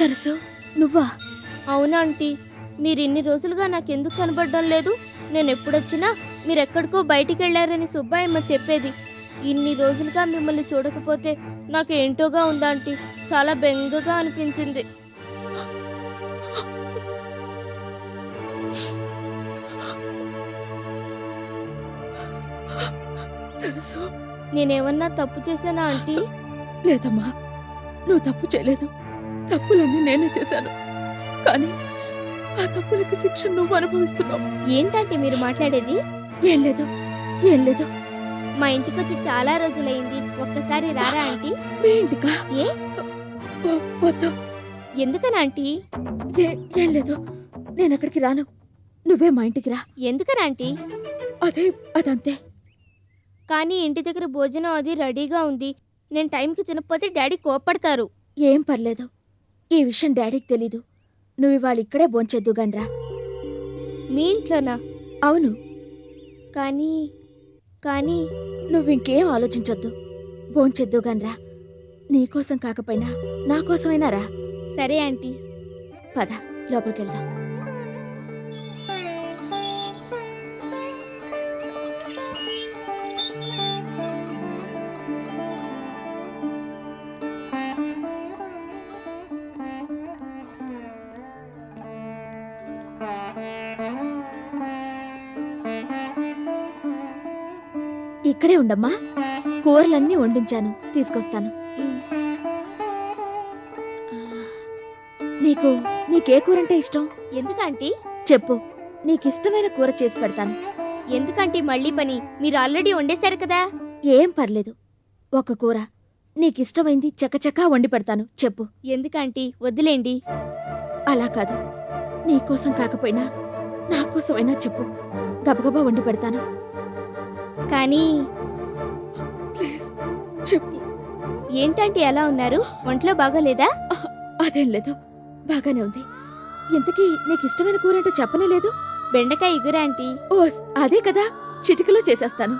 సరసు, నువ్వా? అవునా ఆంటీ, మీరు ఇన్ని రోజులుగా నాకెందుకు కనబడడం లేదు? నేను ఎప్పుడొచ్చినా మీరెక్కడికో బయటికి వెళ్ళారని సుబ్బాయమ్మ చెప్పేది. ఇన్ని రోజులుగా మిమ్మల్ని చూడకపోతే నాకేంటోగా ఉందా ఆంటీ, చాలా బెంగగా అనిపించింది. సరసు, నేనేమన్నా తప్పు చేశానా ఆంటీ? లేదమ్మా, నువ్వు తప్పు చేయలేదు. తప్పులన్నీ నేనే చేశాను. కానీ ఆ తప్పులకి శిక్ష నువ్వు అనుభవిస్తున్నావు. ఏంటంటే మీరు మాట్లాడేది? ఏం లేదు, ఏం లేదు. మా ఇంటికొచ్చి చాలా రోజులైంది, ఒక్కసారి రారా ఆంటీ? మీ ఇంటికా? ఏ వద్దు. ఎందుకని ఆంటీ? ఏం లేదు, నేను అక్కడికి రాను. నువ్వే మా ఇంటికి రా. ఎందుకని ఆంటీ? అదంతే. కానీ ఇంటి దగ్గర భోజనం అది రెడీగా ఉంది. నేను టైంకి తినకపోతే డాడీ కోప్పడతారు. ఏం పర్లేదు, ఈ విషయం డాడీకి తెలీదు. నువ్వు ఇవాళ ఇక్కడే భోంచేద్దుగాని రా. మీ ఇంట్లోనా? అవును. కానీ కానీ నువ్వింకేం ఆలోచించొద్దు, భోంచేద్దుగాని రా. నీకోసం కాకపోయినా నా కోసమైనా రా. సరే ఆంటీ. పద, లోపలికెళ్దాం. ఇక్కడే ఉండమ్మా, కూరలన్నీ వండించాను, తీసుకొస్తాను. నీకే కూరంటే ఇష్టం? ఎందుకంటీ? చెప్పు, నీకిష్టమైన కూర చేసి పెడతాను. ఎందుకంటీ మళ్ళీ పని? మీరు ఆల్రెడీ వండేశారు కదా. ఏం పర్లేదు, ఒక కూర నీకిష్టమైంది చకచకా వండి పెడతాను. చెప్పు. ఎందుకంటీ? వద్దులేండి. అలా కాదు, నీకోసం కాకపోయినా నా కోసమైనా చెప్పు, గబగబా వండి పెడతాను. కానీ ప్లీజ్ చెప్పు. ఏంటంటే ఎలా ఉన్నారు? ఒంట్లో బాగోలేదా? అదేం లేదు, బాగానే ఉంది. ఇంతకీ నీకిష్టమైన కూర అంటే చెప్పనే లేదు. బెండకాయ ఇగురా ఆంటీ. ఓ, అదే కదా, చిటికలో చేసేస్తాను.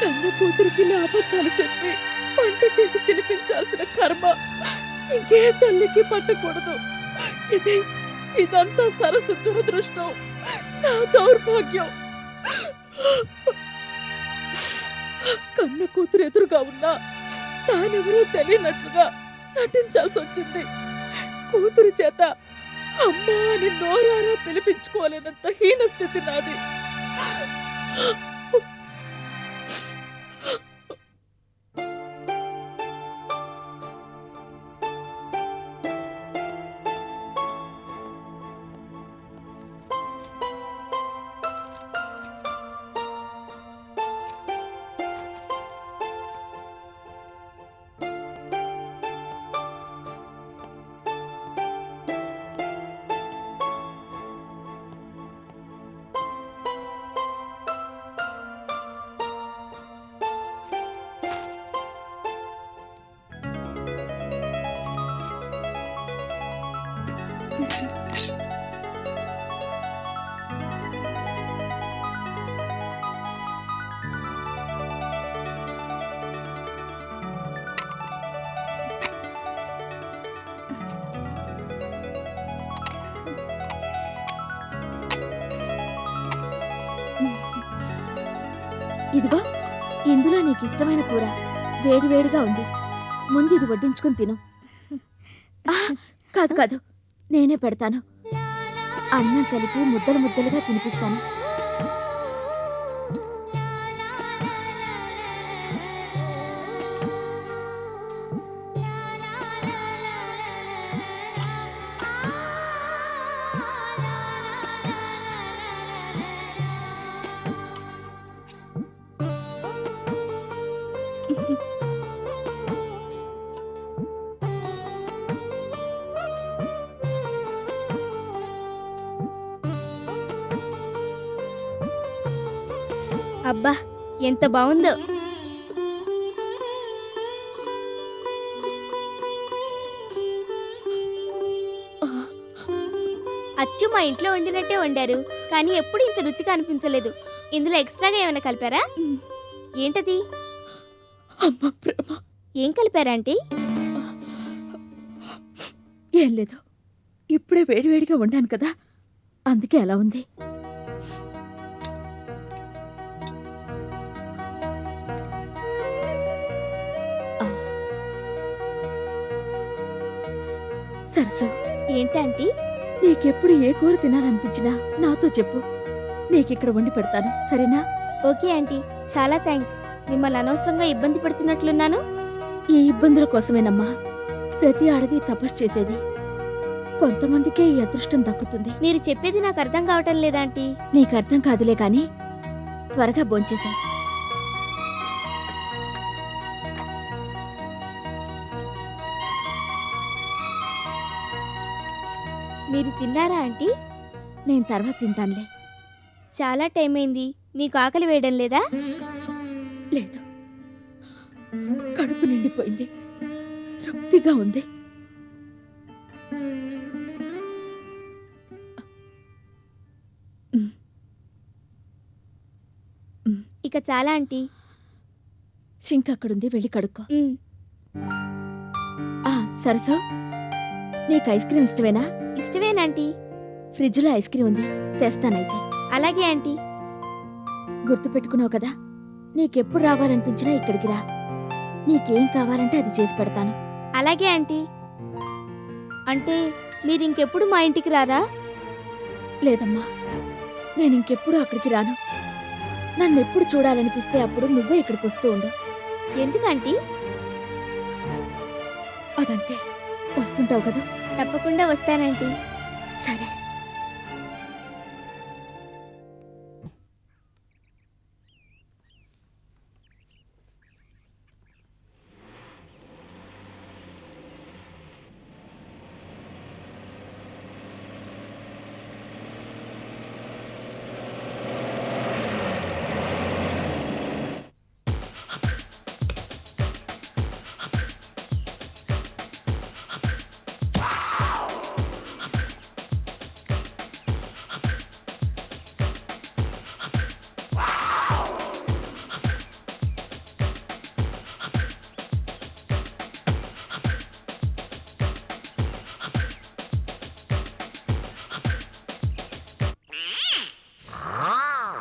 కన్న కూతురికి అబద్ధాలు చెప్పి వంట చేసి తినిపించాల్సిన కర్మ ఇంకే తల్లికి పట్టకూడదు. ఇదంతా సరస్సు దురదృష్టం, నా దౌర్భాగ్యం. కన్న కూతురు ఎదురుగా ఉన్నా తానెవరో తెలియనట్లుగా నటించాల్సి వచ్చింది. కూతురు చేత అమ్మా అని నోరారా పిలిపించుకోలేనంత హీన స్థితి నాది. ఇదిగో, ఇందులో నీకిష్టమైన కూర వేడివేడిగా ఉంది. ముందు ఇది వడ్డించుకుని తిను. కాదు కాదు, నేనే పెడతాను. అన్నం కలిపి ముద్దలు ముద్దలుగా తినిపిస్తాను. అబ్బా ఎంత బాగుందో. అచ్చు మా ఇంట్లో వండినట్టే వండారు, కానీ ఎప్పుడు ఇంత రుచిగా అనిపించలేదు. ఇందులో ఎక్స్ట్రాగా ఏమైనా కలిపారా? ఏంటది? అమ్మ ప్రేమ. ఏం కలిపారా ఆంటీ? ఏం లేదు, ఇప్పుడే వేడివేడిగా వండాను కదా, అందుకే అలా ఉంది. సరసు, ఏంటంటీ? నీకెప్పుడు ఏ కూర తినాలనిపించినా నాతో చెప్పు, నీకిక్కడ వండి పెడతాను, సరేనా? ఓకే ఆంటీ, చాలా థ్యాంక్స్. మిమ్మల్ని అనవసరంగా ఇబ్బంది పడుతున్నట్లున్నాను. ఈ ఇబ్బందుల కోసమేనమ్మా ప్రతి ఆడది తపస్సు చేసేది. కొంతమందికే ఈ అదృష్టం దక్కుతుంది. మీరు చెప్పేది నాకు అర్థం కావటం లేదా ఆంటీ? నీకు అర్థం కాదులే కాని త్వరగా భోంచేసా. మీరు తిన్నారా ఆంటీ? నేను తర్వాత తింటానులే. చాలా టైం అయింది, మీకు ఆకలి వేయడం లేదా? లేదు, కడుపు నిండిపోయింది, తృప్తిగా ఉంది. ఇక చాలా ఆంటీ. సింక్ అక్కడుంది, వెళ్ళి కడుక్కో. ఉమ్, సరసు, నీకు ఐస్ క్రీమ్ ఇష్టమేనా? ఇష్టమేనాంటీ? ఫ్రిడ్జ్లో ఐస్ క్రీమ్ ఉంది, తెస్తానైతే. అలాగే ఆంటీ. గుర్తు పెట్టుకున్నావు కదా, నీకెప్పుడు రావాలనిపించినా ఇక్కడికి రా. నీకేం కావాలంటే అది చేసి పెడతాను. అలాగే ఆంటీ. అంటే మీరు ఇంకెప్పుడు మా ఇంటికి రారా? లేదమ్మా, నేను ఇంకెప్పుడు అక్కడికి రాను. నన్నెప్పుడు చూడాలనిపిస్తే అప్పుడు నువ్వే ఇక్కడికి వస్తూ ఉండు. ఎందుకంటీ? అదంతే, వస్తుంటావు కదా. తప్పకుండా వస్తానంటీ. సరే.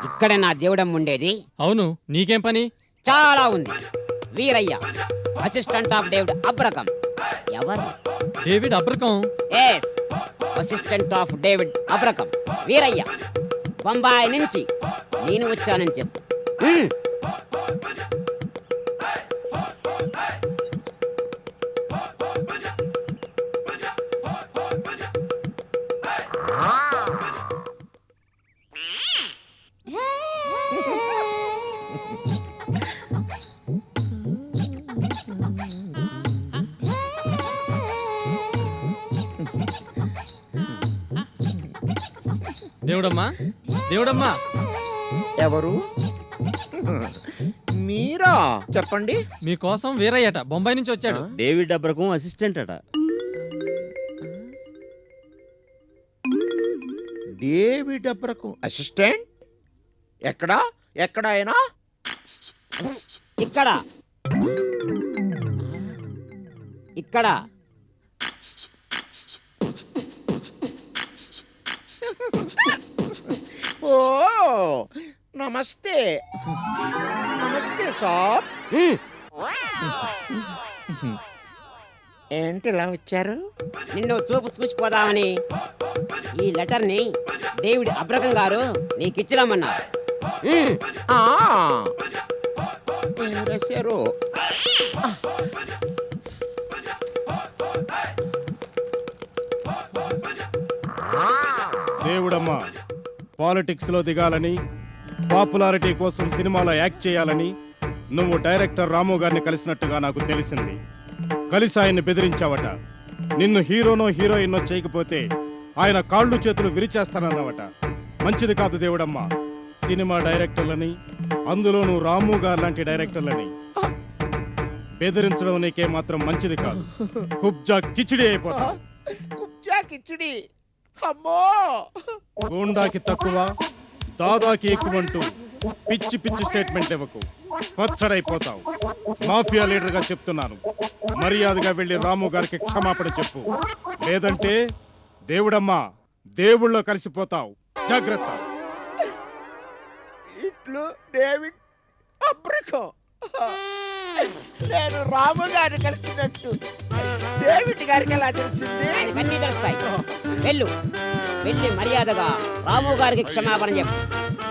ఇక్కడే నా దేవుడమ్మ ఉండేది. అవును, నీకేం పని? చాలా ఉంది. Veeraiah, assistant of David Abraham. ఎవరు? David Abraham? Yes, assistant of David Abraham Veeraiah. Bombay నుంచి నేను వచ్చానని చెప్పు. దేవుడమ్మా, దేవుడమ్మా. ఎవరు? మీరా? చెప్పండి. మీకోసం వీరయ్యట బొంబాయి నుంచి వచ్చాడు. డేవిడ్ అబ్రకం అసిస్టెంట్ అట. David Abraham assistant? ఎక్కడా? ఎక్కడ ఆయన? ఇక్కడ ఇక్కడ ఓ, నమస్తే. నమస్తే సార్. ఏంటి ఇలా వచ్చారు? నిన్ను చూపు చూసిపోదామని ఈ లెటర్ని డేవిడ్ అబ్రకం గారు నీకు ఇచ్చిరమ్మన్నారు. ఆ, ఏం రాశారు? దేవుడమ్మ పాలిటిక్స్లో దిగాలని, పాపులారిటీ కోసం సినిమాలో యాక్ట్ చేయాలని నువ్వు డైరెక్టర్ రాము గారిని కలిసినట్టుగా నాకు తెలిసింది. కలిసి ఆయన్ని బెదిరించావట. నిన్ను హీరోనో హీరోయిన్నో చేయకపోతే ఆయన కాళ్ళు చేతులు విరిచేస్తానన్నావట. మంచిది కాదు దేవుడమ్మ. సినిమా డైరెక్టర్లని, అందులోనూ రాము గారు లాంటి డైరెక్టర్లని బెదిరించడం నీకే మాత్రం మంచిది కాదు. కుబ్జా కిచిడి అయిపోతా. కుబ్జా కిచిడి. అమ్మో, గూండాకి తక్కువ దాదాకి ఎక్కువంటూ పిచ్చి పిచ్చి స్టేట్మెంట్ ఇవ్వకు, పచ్చడైపోతావు. మాఫియా లీడర్ గా చెప్తున్నాను, మర్యాదగా వెళ్ళి రాము గారికి క్షమాపణ చెప్పు, లేదంటే దేవుడమ్మా దేవుళ్ళో కలిసిపోతావు. జాగ్రత్త. ఇట్లు డేవిడ్ అబ్రకం. నేను రాము గారిని కలిసినట్టు డేవిడ్ గారికి ఎలా తెలిసింది? ఆయనకన్నీ తెలుస్తాయి. వెళ్ళు, వెళ్ళి మర్యాదగా రాము గారికి క్షమాపణ చెప్పు,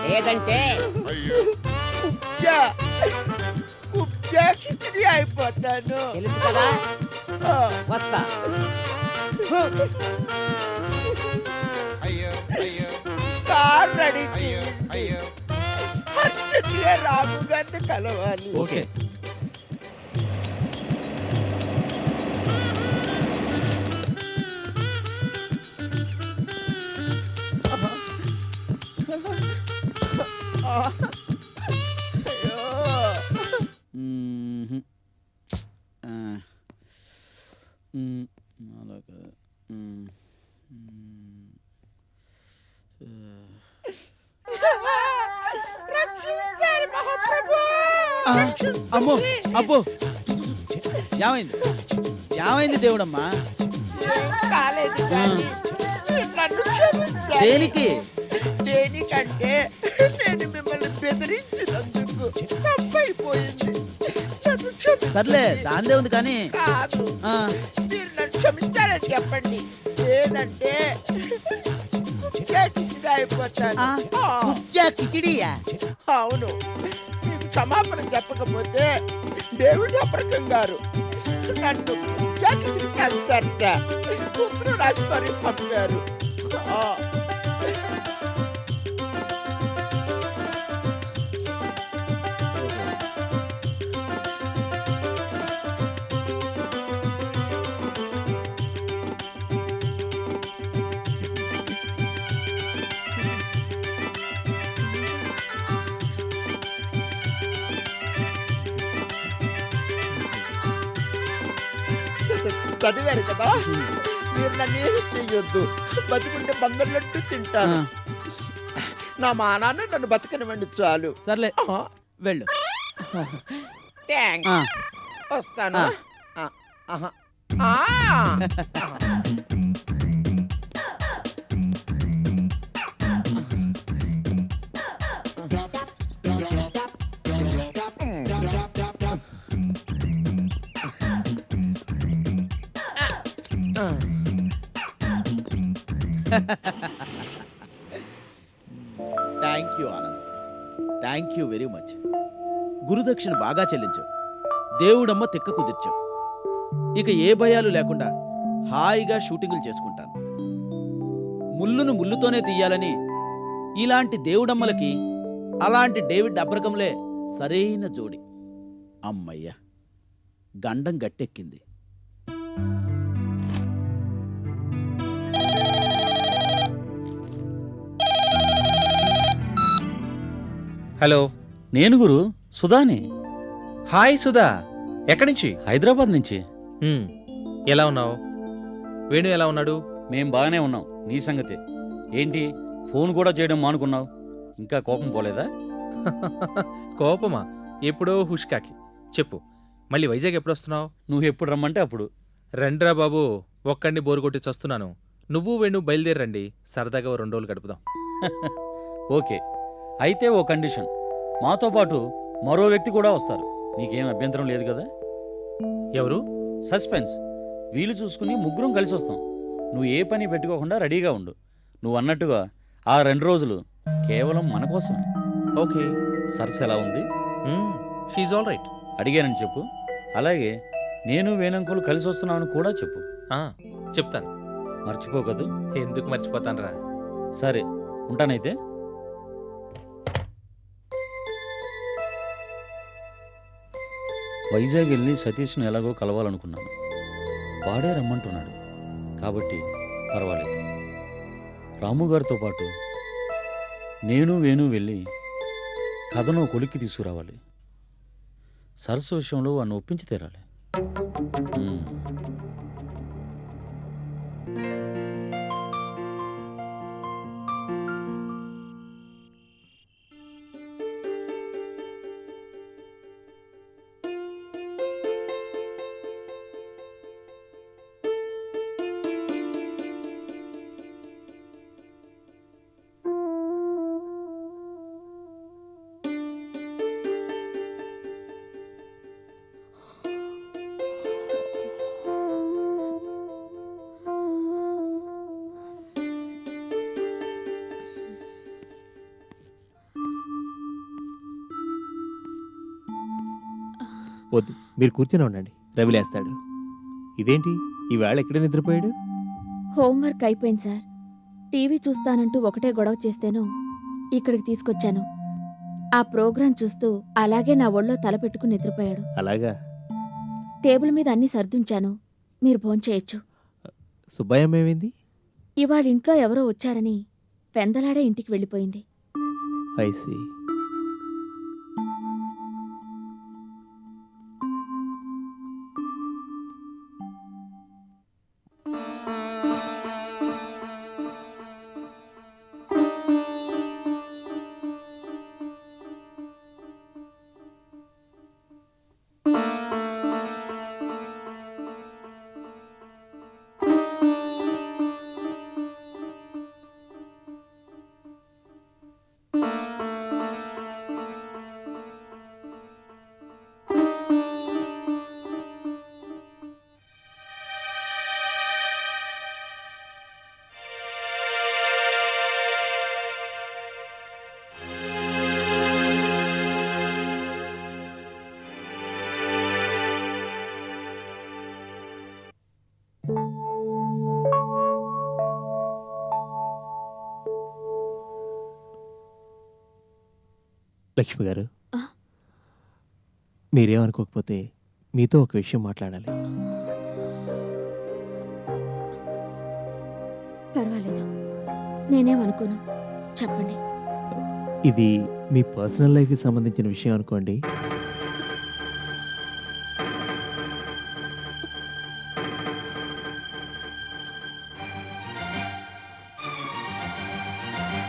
లేదంటే కుబ్జా కుబ్జా కిచిడి అయిపోతాను. తెలుసు కదా. వస్తా. కార్ రెడీ చేయండి. అర్జెంటుగా రాము గారిని కలవాలి. ఓకే. అమ్మో అబ్బో, ఏమైంది ఏమైంది దేవుడమ్మా? కాలేదు కానీ నన్ను క్షమించాలి. దేనికి? దేనికంటే నేను మిమ్మల్ని బెదిరించినందుకు తప్పైపోయింది. నన్ను క్షమించండి. సర్లే దాందే ఉంది కానీ కాదు, ఆ, మీరు నన్ను క్షమించాలని చెప్పండి, లేదంటే కుబ్జా కిచిడి అయిపోతాను. కుబ్జా కిచిడియా? అవును, మీకు క్షమాపణ చెప్పకపోతే డేవిడ్ అబ్రకం గారు నన్ను కుబ్జా కిచిడి చేస్తారట. ఉత్తరం రాసి మరి పంపారు. ఆ. చదివారు కదా, మీరు నన్ను ఏమి చెయ్యొద్దు, బతుకుంటే బందర్లట్టు తింటాను. నా మానాన్న నన్ను బతకనివ్వండి చాలు. సర్లే ఆహా. వెళ్ళు. థ్యాంక్స్. ఆ. వస్తాను. ఆ. ఆహా. ఆ. Thank you Anand, thank you very much. గురుదక్షిణ బాగా చెల్లించావు, దేవుడమ్మ తిక్క కుదిర్చావు. ఇక ఏ భయాలు లేకుండా హాయిగా షూటింగులు చేసుకుంటాను. ముళ్ళును ముళ్ళుతోనే తీయాలని ఇలాంటి దేవుడమ్మలకి అలాంటి డేవిడ్ అబ్రకంలే సరైన జోడి. అమ్మయ్య, గండం గట్టెక్కింది. హలో, నేను గురు సుధాని, హాయ్ సుధా. ఎక్కడి నుంచి? హైదరాబాద్ నుంచి. ఎలా ఉన్నావు? వేణు ఎలా ఉన్నాడు? మేం బాగానే ఉన్నాం. నీ సంగతి ఏంటి? ఫోన్ కూడా చేయడం మానుకున్నావు. ఇంకా కోపం పోలేదా? కోపమా? ఎప్పుడో హుష్కాకి. చెప్పు, మళ్ళీ వైజాగ్ ఎప్పుడు వస్తున్నావు? నువ్వు ఎప్పుడు రమ్మంటే అప్పుడు. రండ్రా బాబు, ఒక్కడిని బోరు కొట్టి చస్తున్నాను. నువ్వు వేణు బయలుదేరండి, సరదాగా 2 రోజులు గడుపుదాం. ఓకే, అయితే ఓ కండిషన్, మాతో పాటు మరో వ్యక్తి కూడా వస్తారు. నీకేం అభ్యంతరం లేదు కదా? ఎవరు? సస్పెన్స్. వీలు చూసుకుని ముగ్గురం కలిసి వస్తాం. నువ్వు ఏ పని పెట్టుకోకుండా రెడీగా ఉండు. నువ్వు అన్నట్టుగా ఆ 2 రోజులు కేవలం మన కోసమే. ఓకే. సరస్సు ఎలా ఉంది? She's all right. అడిగానని చెప్పు. అలాగే నేను వేణంకులు కలిసి వస్తున్నామని కూడా చెప్పు. చెప్తాను. మర్చిపోకదు. ఎందుకు మర్చిపోతానరా? సరే, ఉంటానైతే. వైజాగ్ వెళ్ళి సతీష్ను ఎలాగో కలవాలనుకున్నాను. వాడే రమ్మంటున్నాడు కాబట్టి పర్వాలేదు. రాము గారితో పాటు నేను వేణు వెళ్ళి కథను కొలిక్కి తీసుకురావాలి. సరస్సు విషయంలో వాడిని ఒప్పించి తీరాలి. ఉమ్. వద్దు, మీరు కూర్చొని ఉండండి, రవి లేస్తాడు. ఇదేంటి ఈవేళ ఎక్కడ నిద్రపోయాడు? హోంవర్క్ అయిపోయింది సార్. టీవీ చూస్తానంటూ ఒకటే గొడవ చేస్తేను ఇక్కడికి తీసుకొచ్చాను. ఆ ప్రోగ్రాం చూస్తూ అలాగే నా ఒళ్ళో తల పెట్టుకుని నిద్రపోయాడు. అలాగా? టేబుల్ మీద అన్ని సర్దుంచాను. మీరు భోంచేయొచ్చు. సుబ్బయ్యమ్మ ఏమైంది? ఇవాళ ఇంట్లో ఎవరో వచ్చారని పెందలాడే ఇంటికి వెళ్ళిపోయింది. ఐసి. లక్ష్మి గారు, ఆ? మీరేమనుకోకపోతే మీతో ఒక విషయం మాట్లాడాలి. పర్వాలేదు, నేనేమనుకోను. చెప్పండి. ఇది మీ పర్సనల్ లైఫ్కి సంబంధించిన విషయం అనుకోండి.